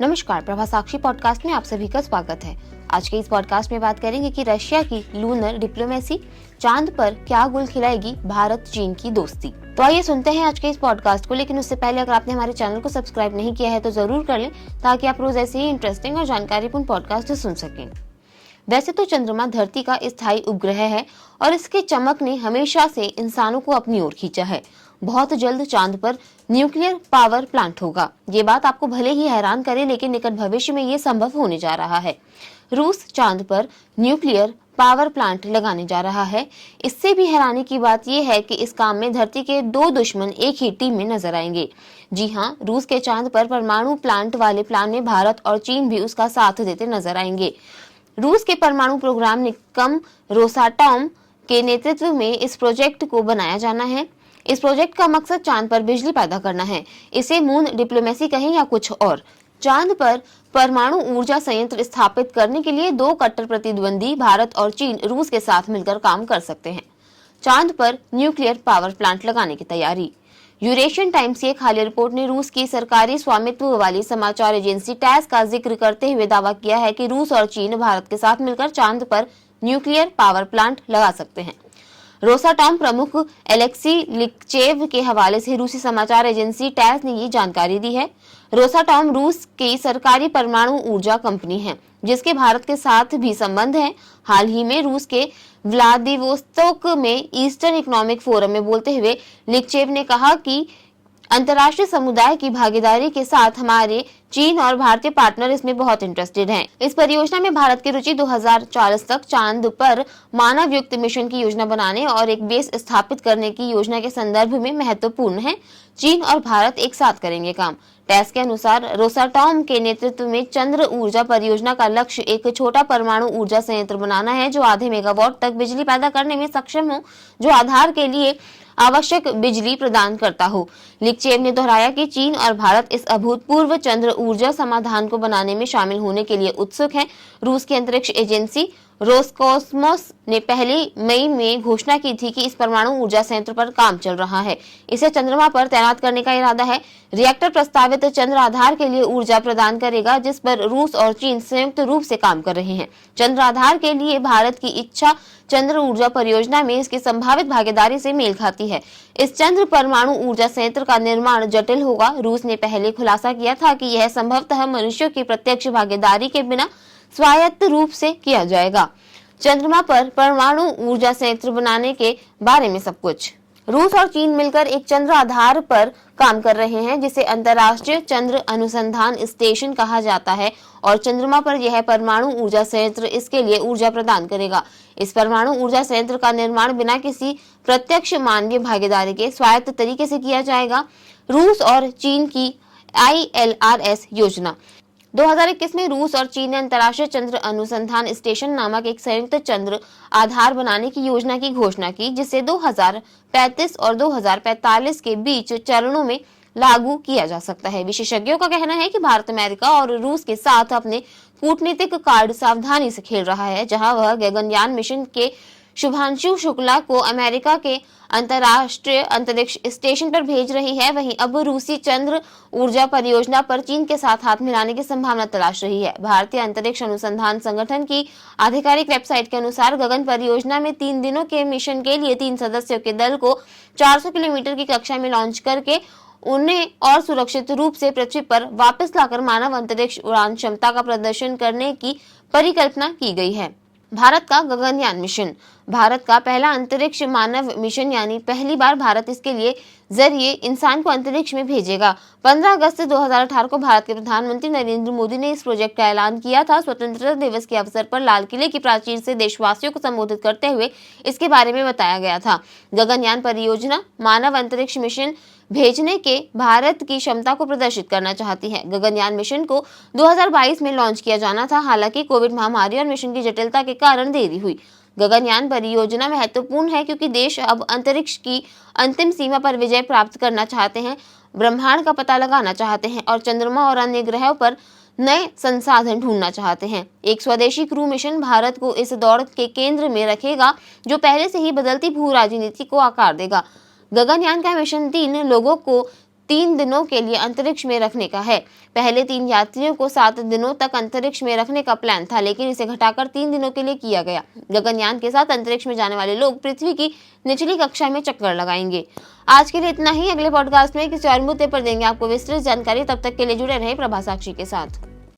नमस्कार, प्रभा साक्षी पॉडकास्ट में आप सभी का स्वागत है। आज के इस पॉडकास्ट में बात करेंगे कि रशिया की लूनर डिप्लोमेसी चांद पर क्या गुल खिलाएगी भारत चीन की दोस्ती। तो आइए सुनते हैं आज के इस पॉडकास्ट को। लेकिन उससे पहले अगर आपने हमारे चैनल को सब्सक्राइब नहीं किया है तो जरूर कर लें, ताकि आप रोज ऐसे ही इंटरेस्टिंग और जानकारीपूर्ण पॉडकास्ट सुन सकें। वैसे तो चंद्रमा धरती का स्थायी उपग्रह है और इसके चमक ने हमेशा से इंसानों को अपनी ओर खींचा है। बहुत जल्द चांद पर न्यूक्लियर पावर प्लांट होगा। ये बात आपको भले ही हैरान करे, लेकिन निकट भविष्य में ये संभव होने जा रहा है। रूस चांद पर न्यूक्लियर पावर प्लांट लगाने जा रहा है। इससे भी हैरानी की बात यह है कि इस काम में धरती के दो दुश्मन एक ही टीम में नजर आएंगे। जी हाँ, रूस के चांद पर परमाणु प्लांट वाले प्लान में भारत और चीन भी उसका साथ देते नजर आएंगे। रूस के परमाणु प्रोग्राम निगम रोसाटॉम के नेतृत्व में इस प्रोजेक्ट को बनाया जाना है। इस प्रोजेक्ट का मकसद चांद पर बिजली पैदा करना है। इसे मून डिप्लोमेसी कहें या कुछ और। चांद पर परमाणु ऊर्जा संयंत्र स्थापित करने के लिए दो कट्टर प्रतिद्वंदी भारत और चीन रूस के साथ मिलकर काम कर सकते हैं। चांद पर न्यूक्लियर पावर प्लांट लगाने की तैयारी। यूरेशियन टाइम्स की एक हालिया रिपोर्ट ने रूस की सरकारी स्वामित्व वाली समाचार एजेंसी टैस का जिक्र करते हुए दावा किया है कि रूस और चीन भारत के साथ मिलकर चांद पर न्यूक्लियर पावर प्लांट लगा सकते हैं। रोसाटॉम प्रमुख एलेक्सी लिकचेव के हवाले से रूसी समाचार एजेंसी टैस ने ये जानकारी दी है। रोसाटॉम रूस की सरकारी परमाणु ऊर्जा कंपनी है, जिसके भारत के साथ भी संबंध है। हाल ही में रूस के व्लादिवोस्तोक में ईस्टर्न इकोनॉमिक फोरम में बोलते हुए लिकचेव ने कहा कि अंतर्राष्ट्रीय समुदाय की भागीदारी के साथ हमारे चीन और भारतीय पार्टनर इसमें बहुत इंटरेस्टेड हैं। इस परियोजना में भारत की रुचि 2040 तक चांद पर मानव युक्त मिशन की योजना बनाने और एक बेस स्थापित करने की योजना के संदर्भ में महत्वपूर्ण है। चीन और भारत एक साथ करेंगे काम। टैस के अनुसार रोसाटॉम के नेतृत्व में चंद्र ऊर्जा परियोजना का लक्ष्य एक छोटा परमाणु ऊर्जा संयंत्र बनाना है, जो आधे मेगावाट तक बिजली पैदा करने में सक्षम हो, जो आधार के लिए आवश्यक बिजली प्रदान करता हो। लिकचेव ने दोहराया कि चीन और भारत इस अभूतपूर्व चंद्र ऊर्जा समाधान को बनाने में शामिल होने के लिए उत्सुक हैं। रूस की अंतरिक्ष एजेंसी रोसकोस्मोस ने पहली मई में घोषणा की थी कि इस परमाणु ऊर्जा संयंत्र पर काम चल रहा है। इसे चंद्रमा पर तैनात करने का इरादा है। रिएक्टर प्रस्तावित चंद्र आधार के लिए ऊर्जा प्रदान करेगा, जिस पर रूस और चीन संयुक्त रूप से काम कर रहे हैं। चंद्र आधार के लिए भारत की इच्छा चंद्र ऊर्जा परियोजना में इसकी संभावित भागीदारी से मेल खाती है। इस चंद्र परमाणु ऊर्जा संयंत्र का निर्माण जटिल होगा। रूस ने पहले खुलासा किया था कि यह संभवतः मनुष्यों की प्रत्यक्ष भागीदारी के बिना स्वायत्त रूप से किया जाएगा। चंद्रमा पर परमाणु ऊर्जा संयंत्र बनाने के बारे में सब कुछ। रूस और चीन मिलकर एक चंद्र आधार पर काम कर रहे हैं, जिसे अंतर्राष्ट्रीय चंद्र अनुसंधान स्टेशन कहा जाता है, और चंद्रमा पर यह परमाणु ऊर्जा संयंत्र इसके लिए ऊर्जा प्रदान करेगा। इस परमाणु ऊर्जा संयंत्र का निर्माण बिना किसी प्रत्यक्ष मानवीय भागीदारी के स्वायत्त तरीके से किया जाएगा। रूस और चीन की ILRS योजना। 2021 में रूस और चीन ने अंतर्राष्ट्रीय चंद्र अनुसंधान स्टेशन नामक एक संयुक्त चंद्र आधार बनाने की योजना की घोषणा की, जिसे 2035 और 2045 के बीच चरणों में लागू किया जा सकता है। विशेषज्ञों का कहना है कि भारत अमेरिका और रूस के साथ अपने कूटनीतिक कार्ड सावधानी से खेल रहा है। जहां वह गगनयान मिशन के शुभांशु शुक्ला को अमेरिका के अंतर्राष्ट्रीय अंतरिक्ष स्टेशन पर भेज रही है, वहीं अब रूसी चंद्र ऊर्जा परियोजना पर चीन के साथ हाथ मिलाने की संभावना तलाश रही है। भारतीय अंतरिक्ष अनुसंधान संगठन की आधिकारिक वेबसाइट के अनुसार गगन परियोजना में 3 दिनों के मिशन के लिए 3 सदस्यों के दल को 400 किलोमीटर की कक्षा में लॉन्च करके उन्हें और सुरक्षित रूप से पृथ्वी पर वापस लाकर मानव अंतरिक्ष उड़ान क्षमता का प्रदर्शन करने की परिकल्पना की गई है। भारत का गगनयान मिशन। भारत का पहला अंतरिक्ष मानव मिशन, यानी पहली बार भारत इसके लिए जरिए इंसान को अंतरिक्ष में भेजेगा। 15 अगस्त 2018 को भारत के प्रधानमंत्री नरेंद्र मोदी ने इस प्रोजेक्ट का ऐलान किया था। स्वतंत्रता दिवस के अवसर पर लाल किले की प्राचीर से देशवासियों को संबोधित करते हुए इसके बारे में बताया गया था। गगनयान परियोजना मानव अंतरिक्ष मिशन भेजने के भारत की क्षमता को प्रदर्शित करना चाहती है। गगनयान मिशन को 2022 में लॉन्च किया जाना था, हालांकि कोविड महामारी और मिशन की जटिलता के कारण देरी हुई। गगनयान परियोजना महत्वपूर्ण है क्योंकि देश अब अंतरिक्ष की अंतिम सीमा पर विजय प्राप्त करना चाहते हैं, ब्रह्मांड का पता लगाना चाहते हैं और चंद्रमा और अन्य ग्रहों पर नए संसाधन ढूंढना चाहते हैं। एक स्वदेशी क्रू मिशन भारत को इस दौड़ के केंद्र में रखेगा, जो पहले से ही बदलती भू राजनीति को आकार देगा। गगनयान का मिशन 3 लोगों को 3 दिनों के लिए अंतरिक्ष में रखने का है। पहले 3 यात्रियों को 7 दिनों तक अंतरिक्ष में रखने का प्लान था, लेकिन इसे घटाकर 3 दिनों के लिए किया गया। गगनयान के साथ अंतरिक्ष में जाने वाले लोग पृथ्वी की निचली कक्षा में चक्कर लगाएंगे। आज के लिए इतना ही। अगले पॉडकास्ट में किसी और मुद्दे पर देंगे आपको विस्तृत जानकारी। तब तक के लिए जुड़े रहे प्रभा साक्षी के साथ।